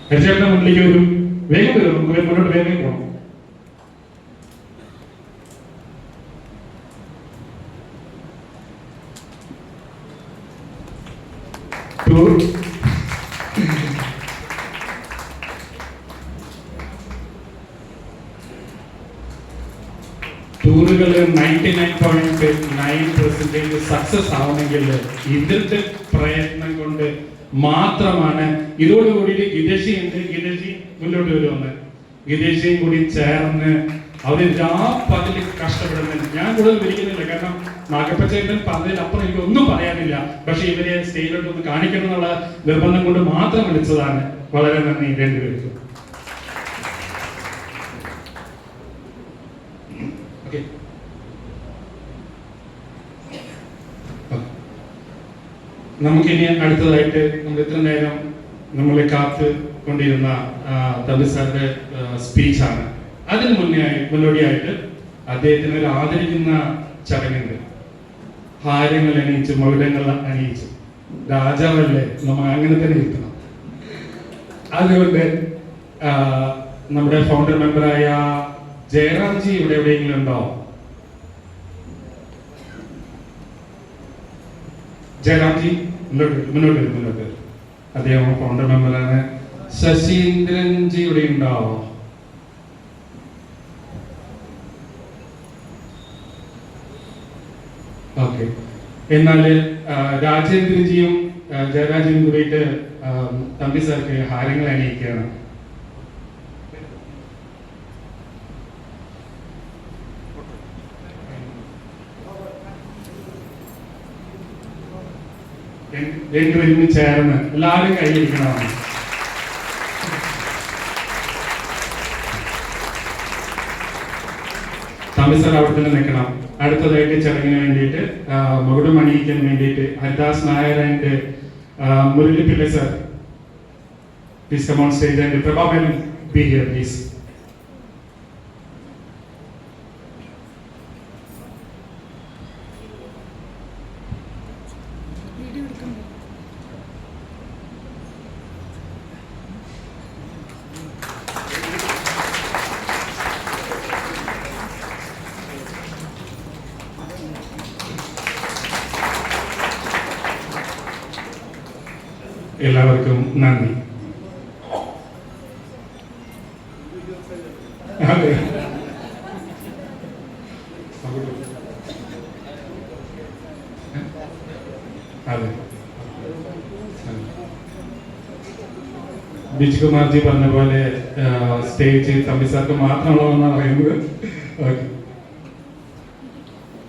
ഹരിചേട്ടന്റെ മുന്നിലേക്ക് വരും, വേഗം വരും, നമുക്ക് മുന്നോട്ട് വേഗം പോകണം. ടൂറുകൾ 99.9% സക്സസ് ആവണമെങ്കിൽ ഇതിന്റെ പ്രയത്നം കൊണ്ട് മാത്രമാണ്. ഇതോടുകൂടി ഗിതേഷി ഉണ്ട്, ഗിതേഷി മുന്നോട്ട് വരുമെന്ന്, ഗിതേഷിയും കൂടി ചേർന്ന് അവർ പകല് കഷ്ടപ്പെടുന്നുണ്ട്. ഞാൻ കൂടുതൽ വിളിക്കുന്നില്ല, കാരണം നാഗപ്പച്ചേട്ടൻ പറഞ്ഞതിലപ്പുറം എനിക്ക് ഒന്നും പറയാനില്ല. പക്ഷെ ഇവരെ സ്റ്റേജിലോട്ട് ഒന്ന് കാണിക്കണം എന്നുള്ള നിർബന്ധം കൊണ്ട് മാത്രം വിളിച്ചതാണ്. വളരെ നന്ദി രണ്ടുപേർക്കും. നമുക്കിനി അടുത്തതായിട്ട് നമ്മൾ ഇത്ര നേരം നമ്മളെ കാത്ത് കൊണ്ടിരുന്ന തമ്പി സാറിന്റെ സ്പീച്ചാണ്. അതിന് മുന്നോടിയായിട്ട് അദ്ദേഹത്തിന് ഒരു ആദരിക്കുന്ന ചടങ്ങുണ്ട്. ഹാരങ്ങൾ അണിയിച്ച്, മകുടങ്ങൾ അണിയിച്ച്, രാജാവല്ലേ നമ്മൾ അങ്ങനെ തന്നെ ഇരിക്കണം. അതുകൊണ്ട് നമ്മുടെ ഫൗണ്ടർ മെമ്പറായ ജയറാംജി ഇവിടെ എവിടെയെങ്കിലും ഉണ്ടോ? ജയറാംജി മുന്നോട്ട്. അദ്ദേഹം ഫൗണ്ടർ മെമ്പറാണ്. ശശീന്ദ്രൻജി ഇവിടെ ഉണ്ടോ? ഓക്കെ. എന്നാല് രാജേന്ദ്രജിയും ജയരാജനും കൂടിയിട്ട് തമ്പി സാർക്ക് ഹാരങ്ങൾ അണിയിക്കുകയാണ്. രണ്ടുപേരും ചേർന്ന് എല്ലാവരും കൈയിരിക്കണമെന്ന്. തമ്പി സാർ അവിടെ തന്നെ നിൽക്കണം. അടുത്തതായിട്ട് ചടങ്ങിന് വേണ്ടിയിട്ട് മകുടം അണിയിക്കാൻ വേണ്ടിയിട്ട് Haridas Nair and Murali Pillai sir, please come on stage. And Prabhakaran be here please. എല്ലാവർക്കും നന്ദി. അതെ, അതെ, ബിജ് കുമാർജി പറഞ്ഞ പോലെ സ്റ്റേജ് തമ്പി സാർക്ക് മാത്രമാണോ എന്നാണ് പറയുന്നത്. ഓക്കെ.